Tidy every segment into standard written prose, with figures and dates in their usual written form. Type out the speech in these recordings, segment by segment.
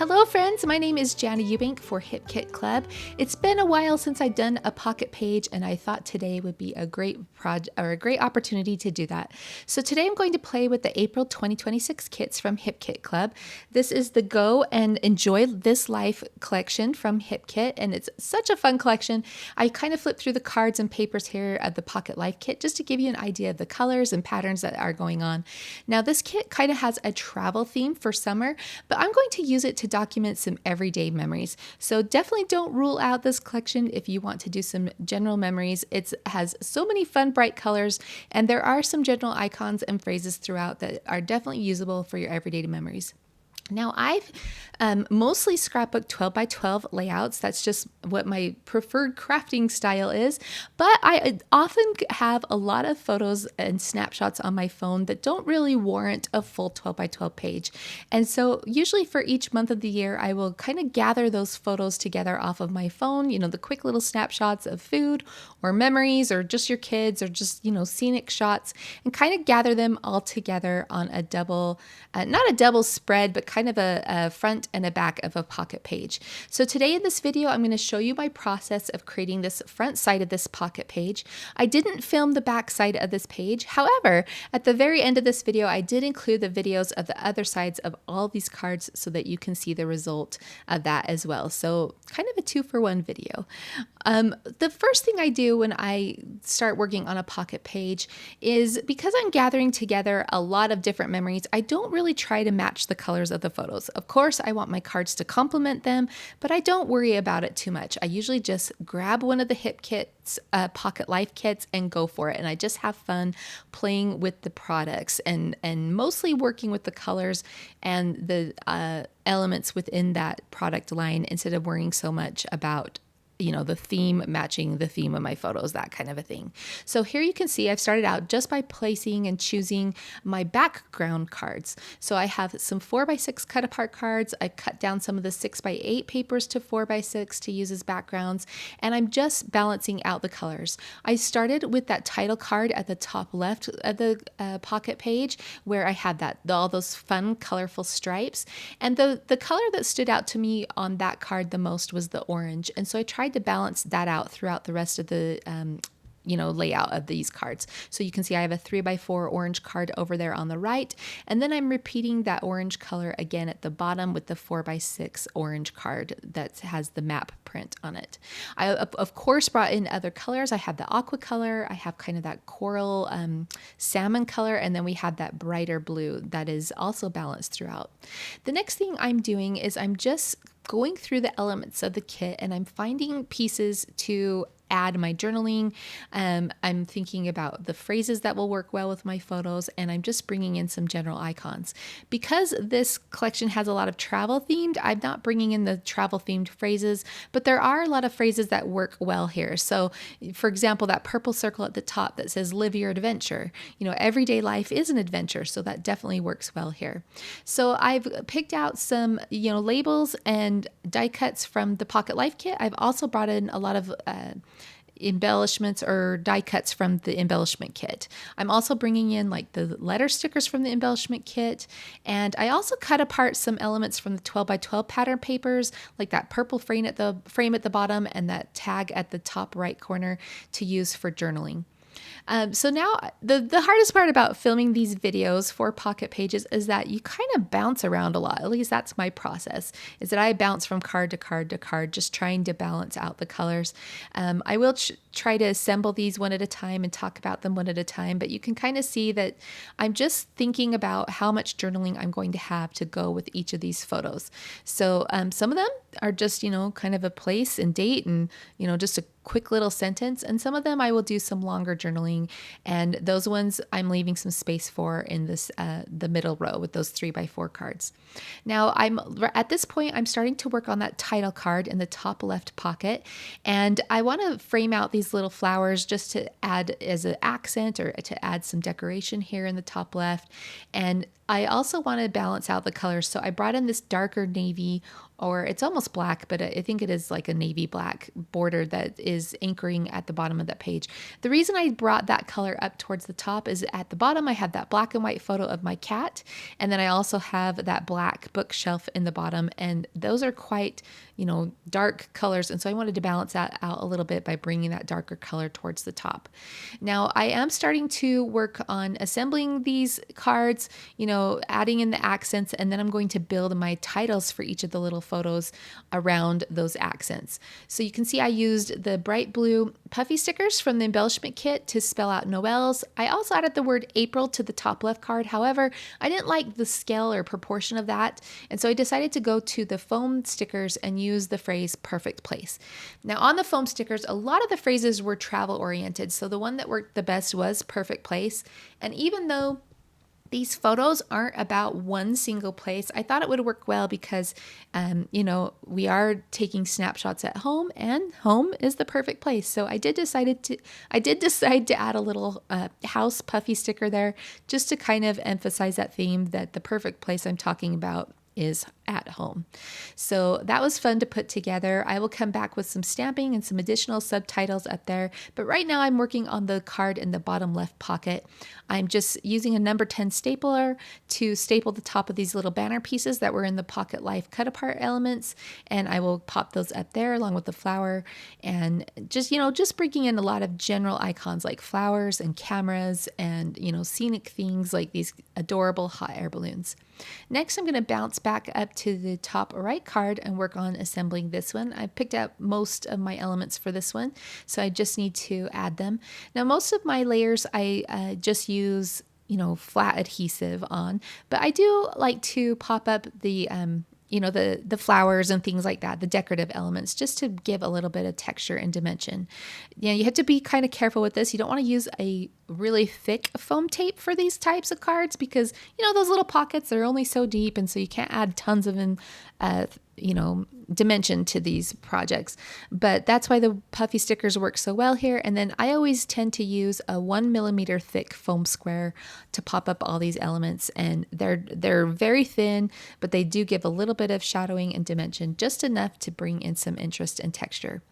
Hello friends, my name is Jana.eubank for Hip Kit Club. It's been a while since I've done a pocket page and I thought today would be a great opportunity to do that. So today I'm going to play with the April 2026 kits from Hip Kit Club. This is the Go and Enjoy This Life collection from Hip Kit, and it's such a fun collection. I kind of flipped through the cards and papers here of the Pocket Life kit just to give you an idea of the colors and patterns that are going on. Now this kit kind of has a travel theme for summer, but I'm going to use it to document some everyday memories. So definitely don't rule out this collection if you want to do some general memories. It has so many fun, bright colors, and there are some general icons and phrases throughout that are definitely usable for your everyday memories. Now I've mostly scrapbook 12 by 12 layouts. That's just what my preferred crafting style is. But I often have a lot of photos and snapshots on my phone that don't really warrant a full 12 by 12 page. And so usually for each month of the year, I will kind of gather those photos together off of my phone, the quick little snapshots of food or memories or just your kids or just, scenic shots, and kind of gather them all together on a double, not a double spread, but kind of a front and a back of a pocket page. So today in this video, I'm going to show you my process of creating this front side of this pocket page. I didn't film the back side of this page. However, at the very end of this video, I did include the videos of the other sides of all these cards so that you can see the result of that as well. So kind of a 2-for-1 video. The first thing I do when I start working on a pocket page is, because I'm gathering together a lot of different memories, I don't really try to match the colors of the photos. Of course, I want my cards to complement them, but I don't worry about it too much. I usually just grab one of the Hip Kit's Pocket Life kits and go for it. And I just have fun playing with the products and mostly working with the colors and the elements within that product line instead of worrying so much about the theme matching the theme of my photos, that kind of a thing. So here you can see I've started out just by placing and choosing my background cards. So I have some 4x6 cut apart cards. I cut down some of the 6x8 papers to 4x6 to use as backgrounds, and I'm just balancing out the colors. I started with that title card at the top left of the pocket page where I had all those fun, colorful stripes. And the color that stood out to me on that card the most was the orange. And so I tried to balance that out throughout the rest of the layout of these cards. So you can see I have a 3x4 orange card over there on the right, and then I'm repeating that orange color again at the bottom with the 4x6 orange card that has the map print on it. I of course brought in other colors. I have the aqua color, I have kind of that coral salmon color, and then we have that brighter blue that is also balanced throughout. The next thing I'm doing is I'm just going through the elements of the kit, and I'm finding pieces to add my journaling. I'm thinking about the phrases that will work well with my photos, and I'm just bringing in some general icons. Because this collection has a lot of travel themed, I'm not bringing in the travel themed phrases, but there are a lot of phrases that work well here. So for example, that purple circle at the top that says live your adventure, everyday life is an adventure. So that definitely works well here. So I've picked out some, labels and die cuts from the Pocket Life kit. I've also brought in a lot of embellishments or die cuts from the embellishment kit. I'm also bringing in like the letter stickers from the embellishment kit, and I also cut apart some elements from the 12 by 12 pattern papers, like that purple frame at the bottom and that tag at the top right corner to use for journaling. So now the hardest part about filming these videos for pocket pages is that you kind of bounce around a lot. At least that's my process, is that I bounce from card to card to card, just trying to balance out the colors. I will try to assemble these one at a time and talk about them one at a time, but you can kind of see that I'm just thinking about how much journaling I'm going to have to go with each of these photos. So some of them are just, kind of a place and date and, just a quick little sentence. And some of them I will do some longer journaling, and those ones I'm leaving some space for in this the middle row with those 3x4 cards. Now at this point, I'm starting to work on that title card in the top left pocket, and I want to frame out these little flowers just to add as an accent or to add some decoration here in the top left. And I also want to balance out the colors. So I brought in this darker navy, or it's almost black, but I think it is like a navy black border that is anchoring at the bottom of that page. The reason I brought that color up towards the top is at the bottom, I have that black and white photo of my cat. And then I also have that black bookshelf in the bottom. And those are quite, dark colors. And so I wanted to balance that out a little bit by bringing that darker color towards the top. Now I am starting to work on assembling these cards, adding in the accents, and then I'm going to build my titles for each of the little photos around those accents. So you can see I used the bright blue puffy stickers from the embellishment kit to spell out Noel's. I also added the word April to the top left card. However, I didn't like the scale or proportion of that. And so I decided to go to the foam stickers and use the phrase perfect place. Now on the foam stickers, a lot of the phrases were travel oriented. So the one that worked the best was perfect place. And even though these photos aren't about one single place, I thought it would work well because, we are taking snapshots at home, and home is the perfect place. So I did decide to add a little house puffy sticker there, just to kind of emphasize that theme that the perfect place I'm talking about is at home. So that was fun to put together. I will come back with some stamping and some additional subtitles up there. But right now I'm working on the card in the bottom left pocket. I'm just using a number 10 stapler to staple the top of these little banner pieces that were in the Pocket Life cut apart elements. And I will pop those up there along with the flower, and just bringing in a lot of general icons like flowers and cameras and, scenic things like these adorable hot air balloons. Next, I'm going to bounce back up to the top right card and work on assembling this one. I picked out most of my elements for this one, so I just need to add them. Now, most of my layers I just use, flat adhesive on, but I do like to pop up the the flowers and things like that, the decorative elements, just to give a little bit of texture and dimension. You have to be kind of careful with this. You don't want to use a really thick foam tape for these types of cards because, those little pockets are only so deep. And so you can't add tons of dimension to these projects. But that's why the puffy stickers work so well here. And then I always tend to use a 1 millimeter thick foam square to pop up all these elements. And they're very thin, but they do give a little bit of shadowing and dimension, just enough to bring in some interest and texture.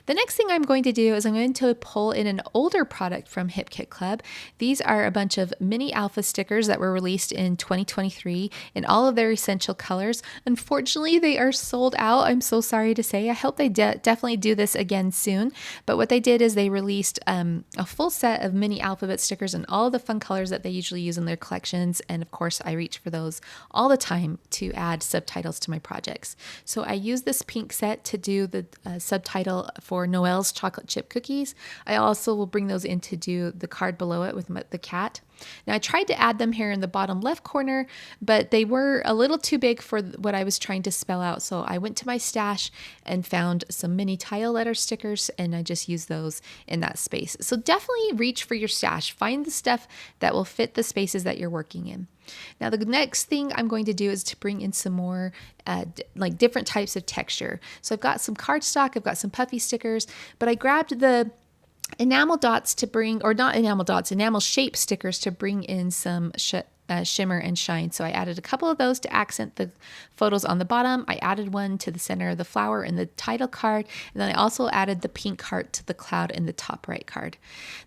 The next thing I'm going to do is I'm going to pull in an older product from Hip Kit Club. These are a bunch of mini alpha stickers that were released in 2023 in all of their essential colors. Unfortunately, they are sold out. I'm so sorry to say. I hope they definitely do this again soon. But what they did is they released a full set of mini alphabet stickers in all of the fun colors that they usually use in their collections. And of course, I reach for those all the time to add subtitles to my projects. So I use this pink set to do the subtitle for Noel's chocolate chip cookies. I also will bring those in to do the card below it with the cat. Now I tried to add them here in the bottom left corner, but they were a little too big for what I was trying to spell out. So I went to my stash and found some mini tile letter stickers, and I just used those in that space. So definitely reach for your stash. Find the stuff that will fit the spaces that you're working in. Now the next thing I'm going to do is to bring in some more different types of texture. So I've got some cardstock, I've got some puffy stickers, but I grabbed the enamel dots to bring, or not enamel dots, enamel shape stickers to bring in some shimmer and shine. So I added a couple of those to accent the photos on the bottom. I added one to the center of the flower in the title card. And then I also added the pink heart to the cloud in the top right card.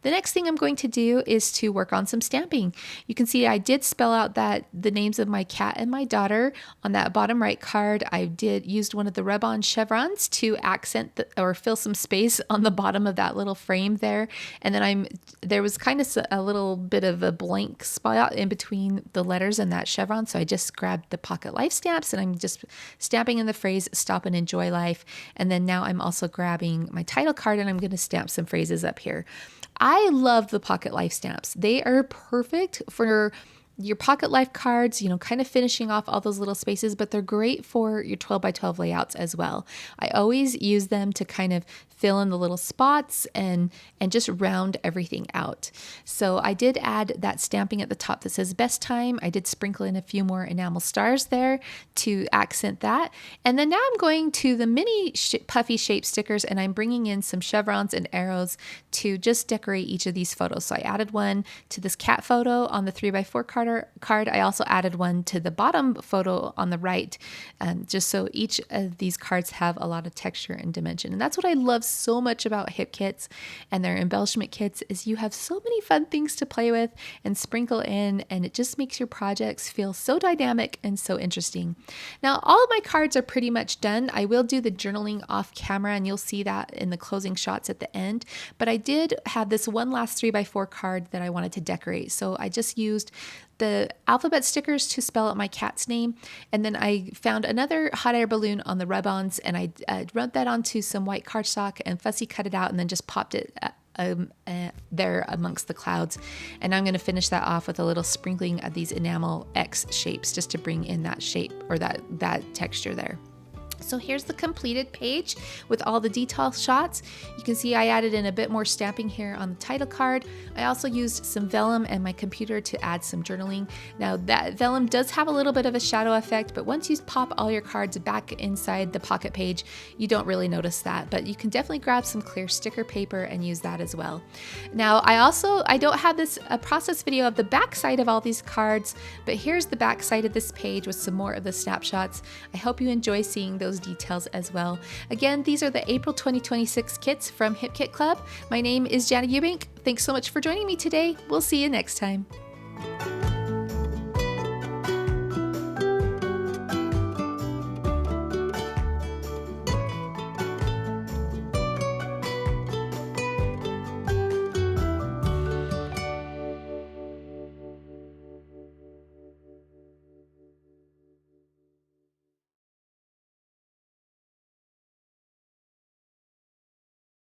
The next thing I'm going to do is to work on some stamping. You can see I did spell out the names of my cat and my daughter on that bottom right card. I used one of the rub-on chevrons to accent or fill some space on the bottom of that little frame there. And then there was kind of a little bit of a blank spot in between the letters and that chevron. So I just grabbed the Pocket Life stamps and I'm just stamping in the phrase stop and enjoy life. And then now I'm also grabbing my title card and I'm going to stamp some phrases up here. I love the Pocket Life stamps. They are perfect for your Pocket Life cards, kind of finishing off all those little spaces, but they're great for your 12 by 12 layouts as well. I always use them to kind of fill in the little spots and just round everything out. So I did add that stamping at the top that says best time. I did sprinkle in a few more enamel stars there to accent that. And then now I'm going to the mini puffy shape stickers and I'm bringing in some chevrons and arrows to just decorate each of these photos. So I added one to this cat photo on the 3x4 card card, I also added one to the bottom photo on the right, just so each of these cards have a lot of texture and dimension. And that's what I love so much about hip kits and their embellishment kits, is you have so many fun things to play with and sprinkle in, and it just makes your projects feel so dynamic and so interesting. Now, all of my cards are pretty much done. I will do the journaling off camera, and you'll see that in the closing shots at the end. But I did have this one last 3x4 card that I wanted to decorate. So I just used the alphabet stickers to spell out my cat's name. And then I found another hot air balloon on the rub-ons, and I rubbed that onto some white cardstock and fussy cut it out, and then just popped it there amongst the clouds. And I'm going to finish that off with a little sprinkling of these enamel X shapes, just to bring in that shape or that texture there. So here's the completed page with all the detail shots. You can see I added in a bit more stamping here on the title card. I also used some vellum and my computer to add some journaling. Now that vellum does have a little bit of a shadow effect, but once you pop all your cards back inside the pocket page, you don't really notice that, but you can definitely grab some clear sticker paper and use that as well. Now I don't have this process video of the back side of all these cards, but here's the back side of this page with some more of the snapshots. I hope you enjoy seeing those details as well. Again, these are the April 2026 kits from Hip Kit Club. My name is Jana Eubank. Thanks so much for joining me today. We'll see you next time.